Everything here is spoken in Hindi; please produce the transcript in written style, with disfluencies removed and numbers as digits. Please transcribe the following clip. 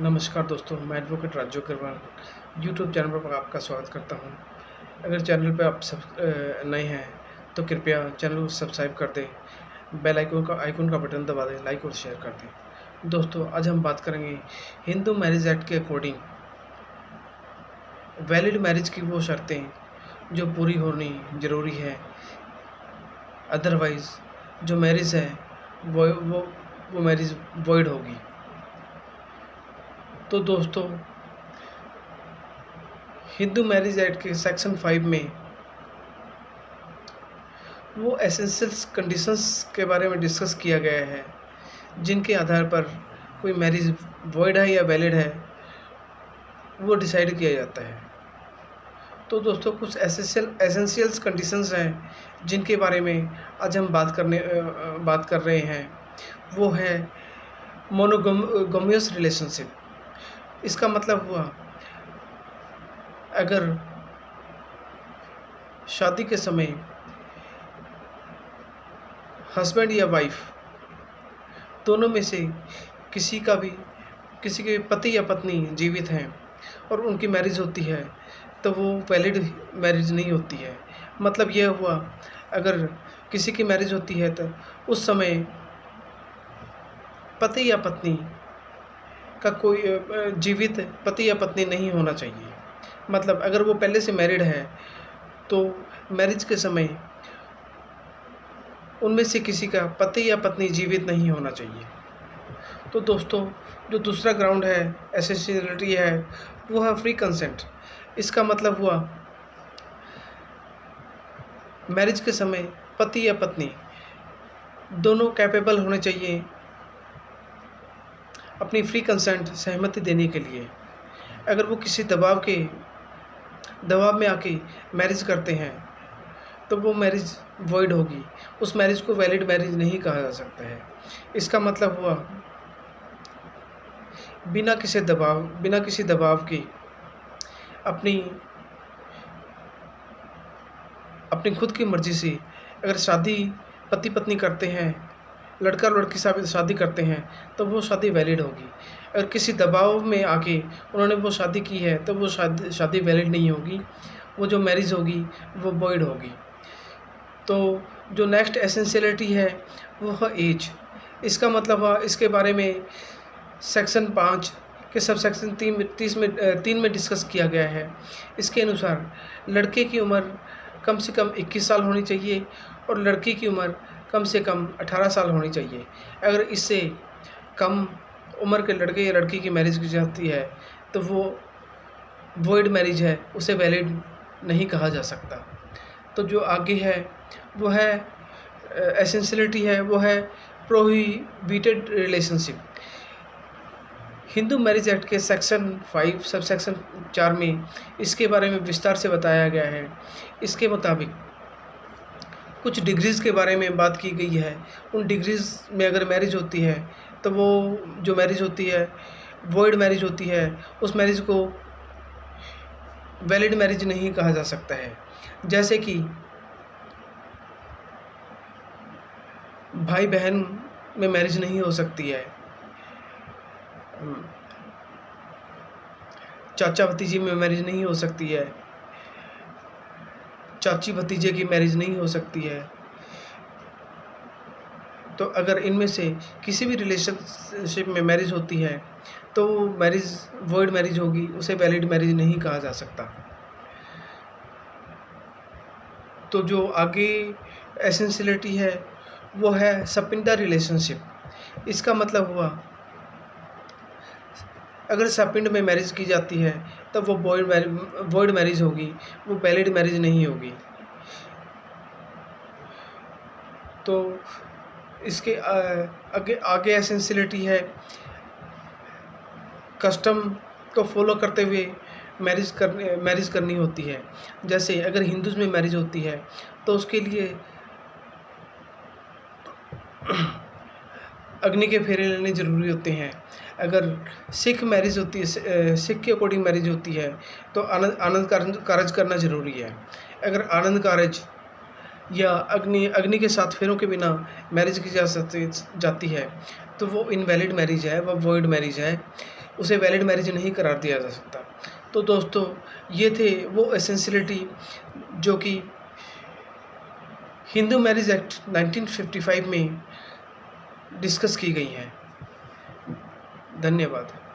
नमस्कार दोस्तों, मैं advocate Raju Agarwal YouTube channel पर आपका स्वागत करता हूं। अगर चैनल पे आप नए हैं तो कृपया चैनल को सब्सक्राइब कर दें, बेल आइकन का बटन दबा दें, लाइक और शेयर कर दें। दोस्तों, आज हम बात करेंगे हिंदू मैरिज एक्ट के अकॉर्डिंग वैलिड मैरिज की वो शर्तें जो पूरी होनी ज़रूरी है, अदरवाइज़ जो मैरिज है वो मैरिज वॉइड होगी। तो दोस्तों, हिंदू मैरिज एक्ट के सेक्शन 5 में वो एसेंशियल्स कंडीशंस के बारे में डिस्कस किया गया है जिनके आधार पर कोई मैरिज वॉइड है या वैलिड है वो डिसाइड किया जाता है। तो दोस्तों, कुछ एसेंशियल्स कंडीशंस हैं जिनके बारे में आज हम बात कर रहे हैं। वो है मोनोगमियस रिलेशनशिप। इसका मतलब हुआ, अगर शादी के समय हस्बैंड या वाइफ दोनों में से किसी के पति या पत्नी जीवित हैं और उनकी मैरिज होती है तो वो वैलिड मैरिज नहीं होती है। मतलब यह हुआ, अगर किसी की मैरिज होती है तो उस समय पति या पत्नी का कोई जीवित पति या पत्नी नहीं होना चाहिए। मतलब अगर वो पहले से मैरिड है तो मैरिज के समय उनमें से किसी का पति या पत्नी जीवित नहीं होना चाहिए। तो दोस्तों, जो दूसरा ग्राउंड है, एसेंशियलिटी है, वो है फ्री कंसेंट। इसका मतलब हुआ, मैरिज के समय पति या पत्नी दोनों कैपेबल होने चाहिए अपनी फ्री कंसेंट सहमति देने के लिए। अगर वो किसी दबाव में आके मैरिज करते हैं तो वो मैरिज वॉइड होगी। उस मैरिज को वैलिड मैरिज नहीं कहा जा सकता है। इसका मतलब हुआ, बिना किसी दबाव के अपनी खुद की मर्ज़ी से अगर शादी पति पत्नी करते हैं, लड़का लड़की शादी करते हैं तो वो शादी वैलिड होगी। अगर किसी दबाव में आके उन्होंने वो शादी की है तो वो शादी वैलिड नहीं होगी। वो जो मैरिज होगी वो वॉइड होगी। तो जो नेक्स्ट एसेंशियलिटी है वो है एज। इसका मतलब हुआ, इसके बारे में सेक्शन 5 के सब सेक्शन 3 में डिस्कस किया गया है। इसके अनुसार लड़के की उम्र कम से कम 21 साल होनी चाहिए और लड़की की उम्र कम से कम 18 साल होनी चाहिए। अगर इससे कम उम्र के लड़के या लड़की की मैरिज की जाती है तो वो वॉइड मैरिज है, उसे वैलिड नहीं कहा जा सकता। तो जो आगे है वो है एसेंशियलिटी है, वो है prohibited relationship. Hindu marriage act के सेक्शन 5 सब सेक्शन 4 में इसके बारे में विस्तार से बताया गया है। इसके मुताबिक कुछ डिग्रीज़ के बारे में बात की गई है। उन डिग्रीज़ में अगर मैरिज होती है तो वो जो मैरिज होती है वॉइड मैरिज होती है, उस मैरिज को वैलिड मैरिज नहीं कहा जा सकता है। जैसे कि भाई बहन में मैरिज नहीं हो सकती है, चाचा भतीजे में मैरिज नहीं हो सकती है, चाची भतीजे की मैरिज नहीं हो सकती है। तो अगर इनमें से किसी भी रिलेशनशिप में मैरिज होती है तो वो मैरिज वॉइड मैरिज होगी, उसे वैलिड मैरिज नहीं कहा जा सकता। तो जो आगे एसेंशियलिटी है वो है सपिंडा रिलेशनशिप। इसका मतलब हुआ, अगर सपिंड में मैरिज की जाती है तब वो वॉइड मैरिज होगी, वो वैलिड मैरिज नहीं होगी। तो इसके आगे एसेंशियलिटी है, कस्टम को फॉलो करते हुए मैरिज करनी होती है। जैसे अगर हिंदूज़ में मैरिज होती है तो उसके लिए अग्नि के फेरे लेने ज़रूरी होते हैं। अगर सिख मैरिज होती है, सिख के अकॉर्डिंग मैरिज होती है तो आनंद कारज करना ज़रूरी है। अगर आनंद कारज या अग्नि के 7 फेरों के बिना मैरिज की जाती है तो वो इनवैलिड मैरिज है, वो वॉइड मैरिज है। उसे वैलिड मैरिज नहीं करार दिया जा सकता। तो दोस्तों, ये थे वो एसेंशियलिटी जो कि हिंदू मैरिज एक्ट 1955 में डिस्कस की गई हैं। धन्यवाद।